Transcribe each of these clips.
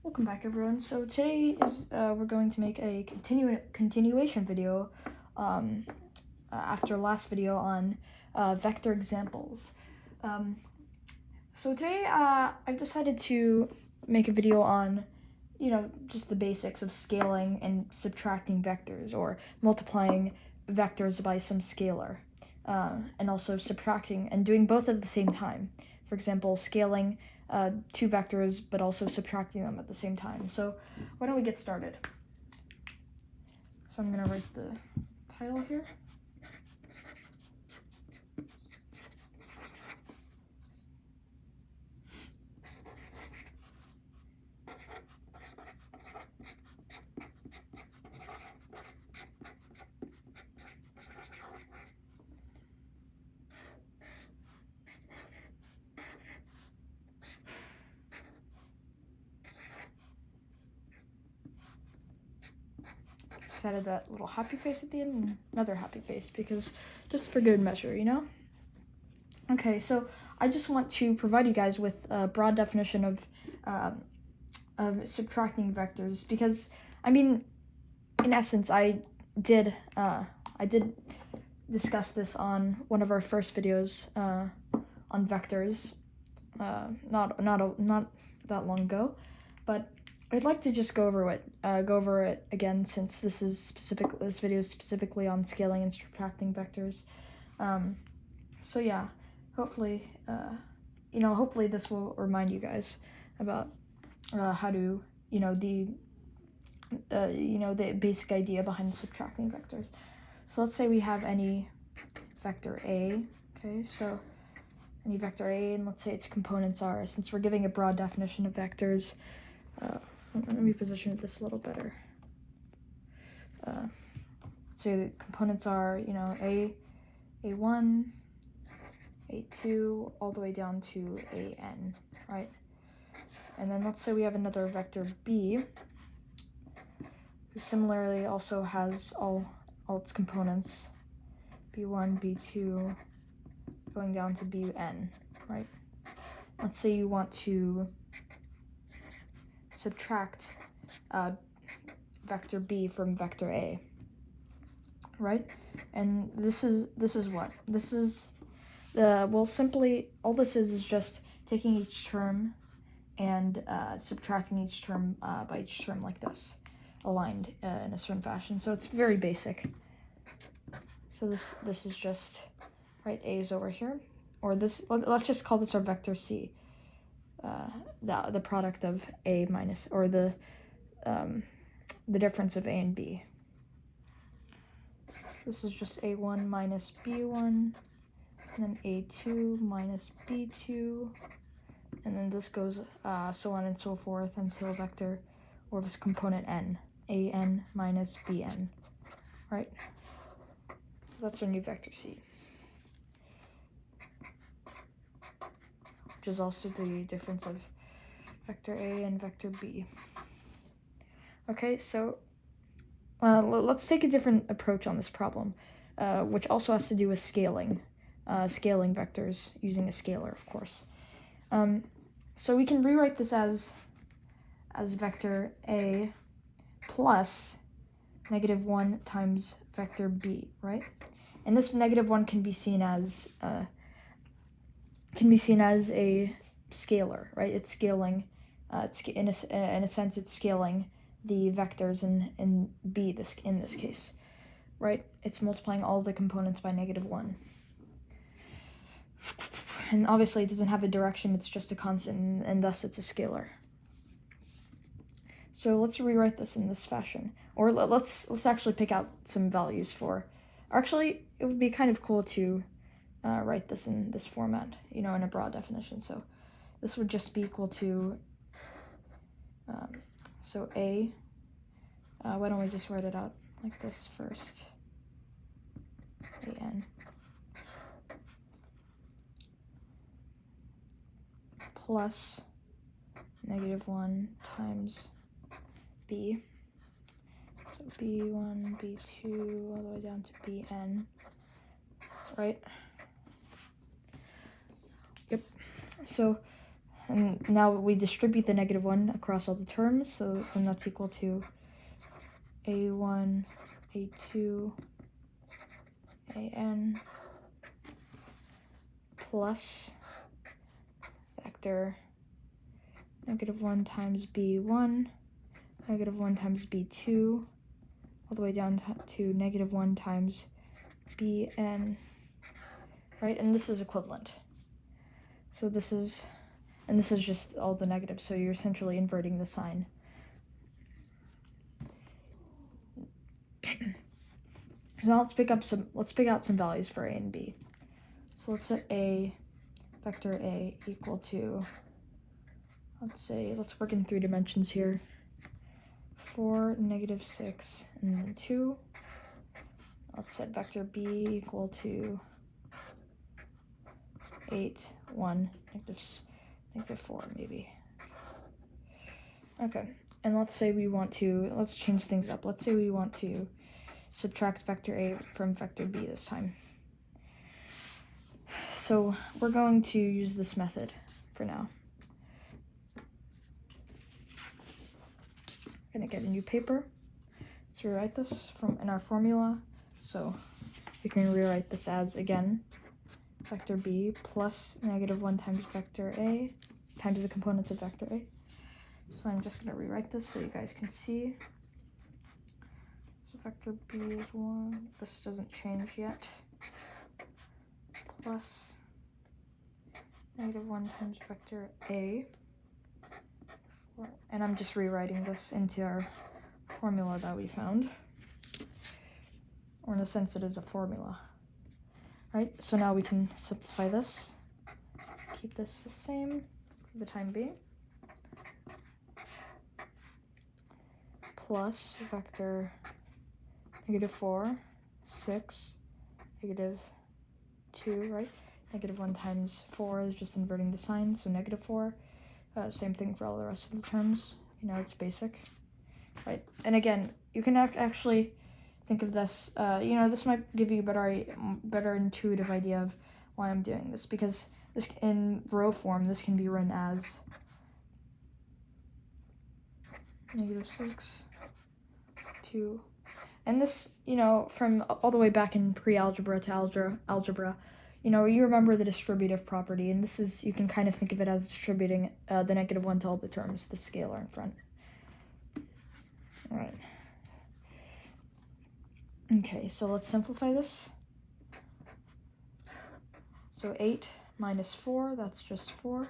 Welcome back, everyone. So today is we're going to make a continuation video after last video on vector examples. So today I've decided to make a video on, just the basics of scaling and subtracting vectors, or multiplying vectors by some scalar, and also subtracting and doing both at the same time. For example, scaling two vectors, but also subtracting them at the same time. So why don't we get started? So I'm going to write the title here. Just added that little happy face at the end and another happy face, because just for good measure, Okay, so I just want to provide you guys with a broad definition of subtracting vectors, because in essence, I did discuss this on one of our first videos on vectors, not that long ago, but I'd like to just go over it again, since this video is specifically on scaling and subtracting vectors. So yeah, hopefully this will remind you guys about how to, the basic idea behind subtracting vectors. So let's say we have any vector A, okay, so any vector A, and let's say its components are, since we're giving a broad definition of vectors, let me position this a little better. So the components are, A1, A2, all the way down to AN, right? And then let's say we have another vector B, who similarly also has all its components, B1, B2, going down to Bn, right? Let's say you want to subtract vector B from vector A, right? And this is what? This is simply all this is just taking each term and subtracting each term by each term like this, aligned in a certain fashion. So it's very basic. So this is just, right, A is over here, or this, let's just call this our vector C. The product of A minus, or the difference of A and B. This is just A1 minus B1, and then A2 minus B2, and then this goes so on and so forth until vector, or this component N, AN minus BN, right? So that's our new vector C, which is also the difference of vector A and vector B. Okay, so let's take a different approach on this problem, which also has to do with scaling vectors using a scalar, of course. So we can rewrite this as vector A plus -1 times vector B, right? And this -1 can be seen as a scalar, right? It's scaling, it's in a sense it's scaling the vectors in B in this case, right? It's multiplying all the components by -1. And obviously it doesn't have a direction, it's just a constant, and thus it's a scalar. So let's rewrite this in this fashion. Or let's actually pick out some values for, actually it would be kind of cool to write this in this format, in a broad definition. So this would just be equal to, so A, why don't we just write it out like this first, AN plus -1 times B, so B1, B2, all the way down to Bn, right? Yep. So And now we distribute the -1 across all the terms, so then that's equal to a1, a2, an plus vector -1 times b1, -1 times b2, all the way down to -1 times bn, right? And this is equivalent. So this is just all the negatives, so you're essentially inverting the sign. So now let's pick out some values for a and b. So let's set vector a equal to, let's work in 3 dimensions here. 4, -6, and then 2. Let's set vector b equal to 8, 1, -4 maybe. Okay, and let's say let's change things up. Let's say we want to subtract vector a from vector b this time. So we're going to use this method for now. I'm gonna get a new paper. Let's rewrite this in our formula. So we can rewrite this as, again, vector b plus -1 times vector a times the components of vector a. So I'm just gonna rewrite this so you guys can see. So vector b is 1, this doesn't change yet, plus -1 times vector a, and I'm just rewriting this into our formula that we found, or in a sense it is a formula, right? So now we can simplify this, keep this the same for the time being, plus vector -4, 6, -2, right? -1 times 4 is just inverting the sign, so -4. Same thing for all the rest of the terms. You know, it's basic, right? And again, you can actually think of this, you know, this might give you a better intuitive idea of why I'm doing this, because this, in row form, this can be written as -6, 2, and this, you know, from all the way back in pre-algebra to algebra, you know, you remember the distributive property, and this is, you can kind of think of it as distributing the -1 to all the terms, the scalar in front. All right. Okay, so let's simplify this. So 8 minus 4, that's just 4,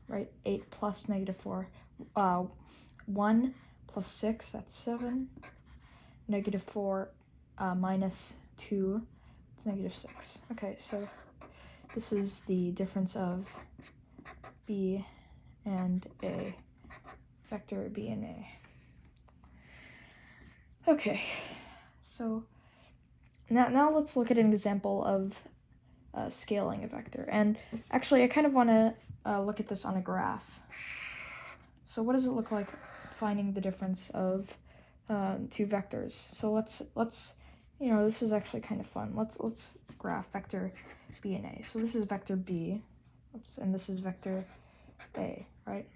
right? 8 plus -4, 1 plus 6, that's 7. -4 minus 2, it's -6. Okay, so this is the difference of b and a, vector b and a. Okay, so now let's look at an example of scaling a vector. And actually, I kind of want to look at this on a graph. So what does it look like finding the difference of 2 vectors? So let's you know, this is actually kind of fun. Let's graph vector b and a. So this is vector b, and this is vector a, right?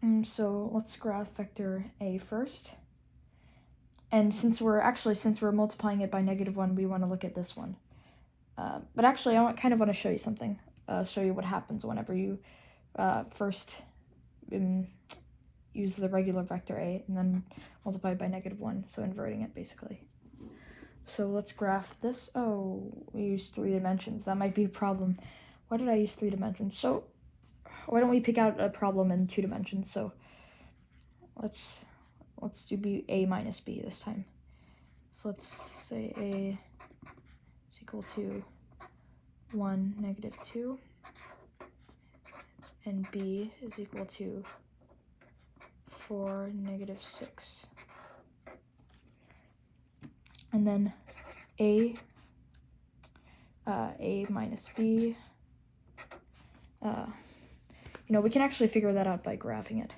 And so let's graph vector a first. And since we're multiplying it by -1, we want to look at this one. But actually, I kind of want to show you something. Show you what happens whenever you first use the regular vector a and then multiply it by -1, so inverting it basically. So let's graph this. Oh, we used 3 dimensions. That might be a problem. Why did I use 3 dimensions? So why don't we pick out a problem in 2 dimensions? So let's do a minus b this time. So let's say a is equal to 1, -2, and b is equal to 4, -6. And then a minus b, you know, we can actually figure that out by graphing it.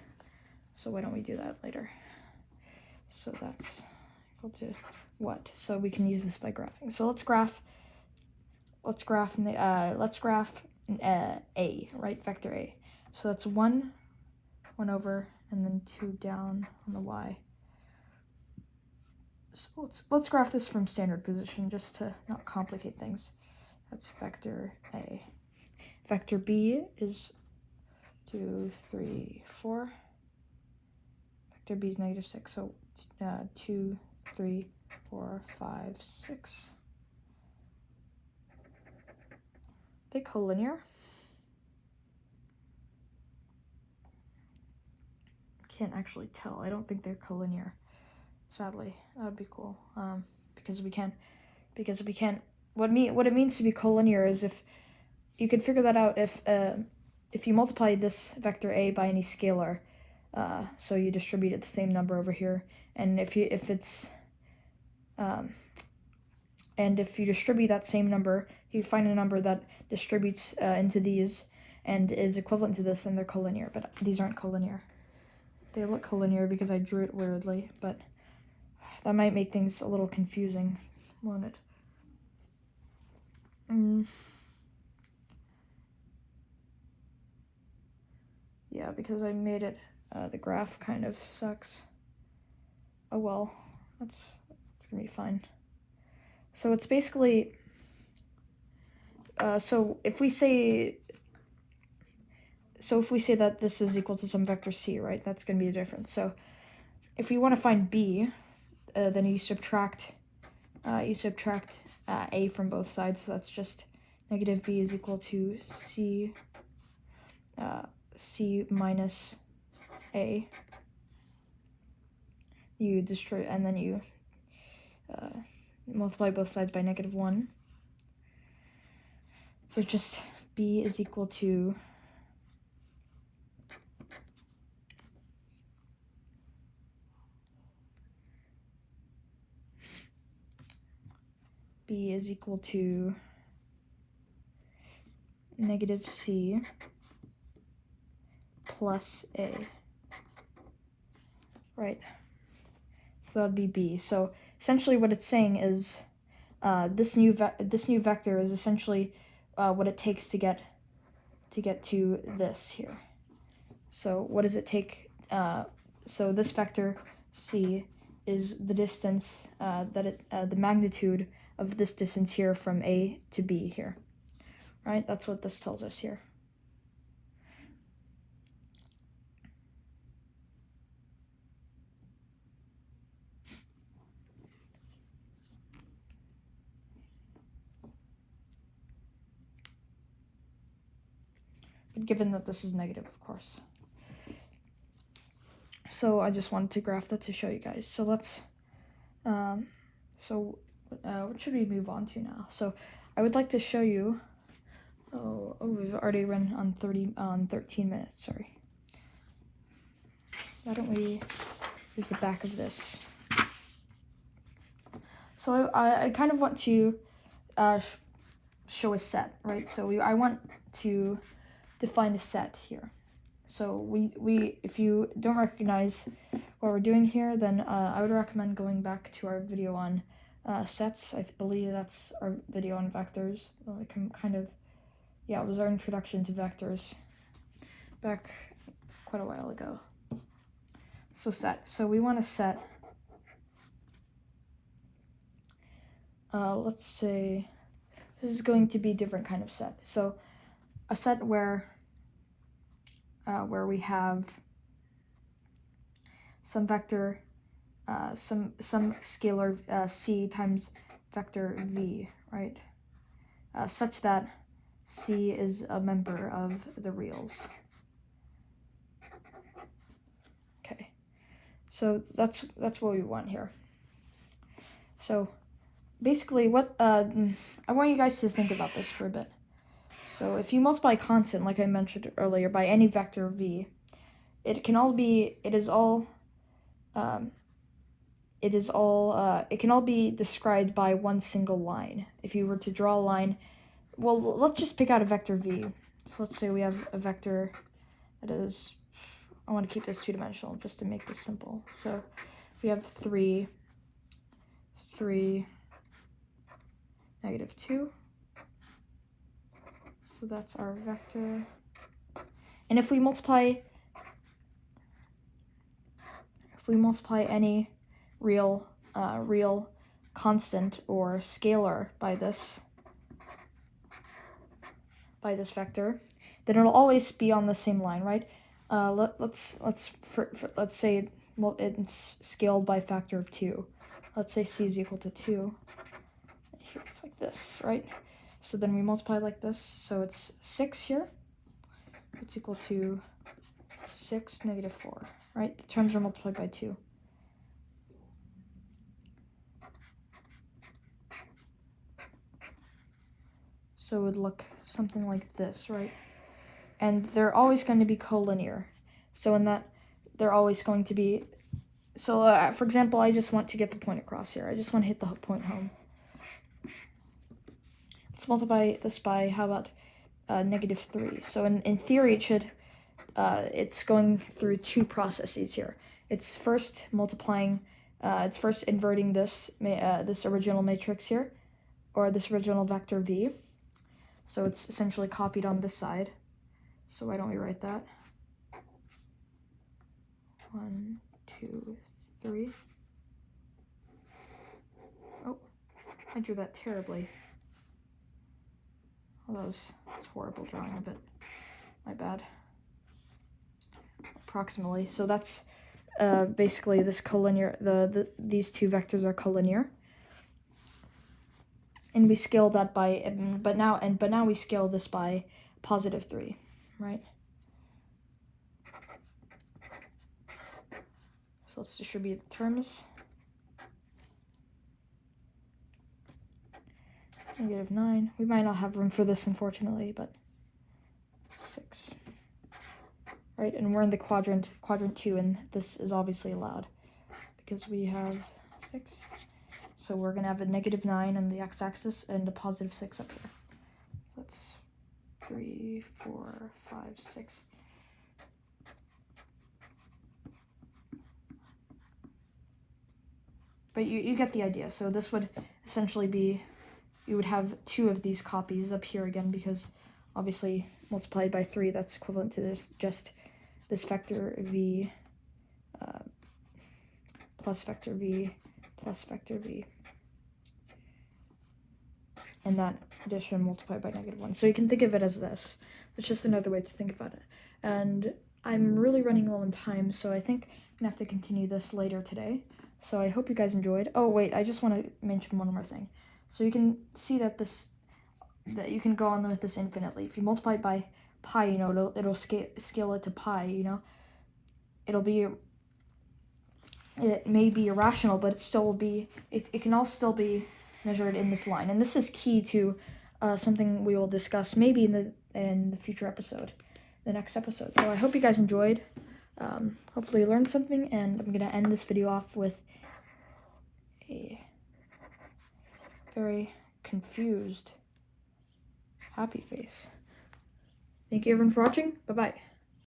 So why don't we do that later? So that's equal to what? So we can use this by graphing. So let's graph A, right? Vector A. So that's 1 over, and then 2 down on the y. So let's graph this from standard position just to not complicate things. That's vector A. Vector B is 2, 3, 4. Vector B is negative 6, so 2, 3, 4, 5, 6. They collinear. Can't actually tell. I don't think they're collinear. Sadly, that would be cool. Because we can't. What it means to be collinear is if you could figure that out if you multiply this vector A by any scalar, so you distribute it the same number over here, and if you distribute that same number, you find a number that distributes into these and is equivalent to this, then they're collinear. But these aren't collinear. They look collinear because I drew it weirdly, but that might make things a little confusing, won't it? Yeah, because I made it, the graph kind of sucks. Oh well, it's gonna be fine. So it's basically, so if we say that this is equal to some vector c, right, that's gonna be the difference. So if we want to find b, then you subtract a from both sides, so that's just negative b is equal to c minus a. You destroy, and then you multiply both sides by -1. So just b is equal to negative c plus a, right? So that'd be b. So essentially what it's saying is this new vector is essentially what it takes to get to this here. So what does it take? So this vector c is the distance the magnitude of this distance here from A to B here, right? That's what this tells us here. But given that this is negative, of course. So I just wanted to graph that to show you guys. So let's, what should we move on to now? So I would like to show you, we've already run on 13 minutes, sorry. Why don't we use the back of this? So I kind of want to show a set, right? So I want to define a set here. So we if you don't recognize what we're doing here, then I would recommend going back to our video on sets. I believe that's our video on vectors. Well, it can kind of, yeah, it was our introduction to vectors back quite a while ago. So set. So we want to set, let's say, this is going to be a different kind of set. So a set where we have some vector, some scalar c times vector v, right? Such that c is a member of the reals. Okay, so that's what we want here. So basically, what I want you guys to think about this for a bit. So if you multiply constant, like I mentioned earlier, by any vector v, it can all be described by one single line. If you were to draw a line, well, let's just pick out a vector v. So let's say we have a vector that is, I want to keep this two-dimensional just to make this simple. So we have 3, 3, -2, So that's our vector. And if we multiply any real constant or scalar by this vector, then it'll always be on the same line, right? Let's say, well, it's scaled by a factor of 2. Let's say c is equal to 2. Here it's like this, right? So then we multiply like this. So it's 6 here. It's equal to 6, negative 4, right? The terms are multiplied by 2. So it would look something like this, right? And they're always going to be collinear. So in that, they're always going to be... So, for example, I just want to get the point across here. I just want to hit the point home. Let's multiply this by, how about negative 3? So in theory, it should... it's going through two processes here. It's first multiplying... it's first inverting this original matrix here, or this original vector v. So it's essentially copied on this side. So why don't we write that? 1, 2, 3. Oh, I drew that terribly. Oh, that's horrible drawing of it. My bad. Approximately. So that's basically this collinear. These two vectors are collinear. And we scale that by, but now we scale this by positive 3, right? So let's distribute the terms. Negative 9. We might not have room for this, unfortunately, but 6. Right, and we're in the quadrant 2, and this is obviously allowed because we have 6. So we're going to have a negative 9 on the x-axis and a positive 6 up here. So that's 3, 4, 5, 6. But you get the idea. So this would essentially be, you would have 2 of these copies up here again, because obviously multiplied by 3, that's equivalent to this vector v plus vector v plus vector v. And that addition multiplied by negative 1. So you can think of it as this. It's just another way to think about it. And I'm really running low on time, so I think I'm going to have to continue this later today. So I hope you guys enjoyed. Oh, wait, I just want to mention one more thing. So you can see that you can go on with this infinitely. If you multiply it by pi, you know, it'll scale it to pi, you know. It may be irrational, but it still will be, it can all still be measured in this line. And this is key to something we will discuss maybe in the future episode, the next episode. So I hope you guys enjoyed. Hopefully you learned something, and I'm going to end this video off with a very confused, happy face. Thank you everyone for watching. Bye-bye.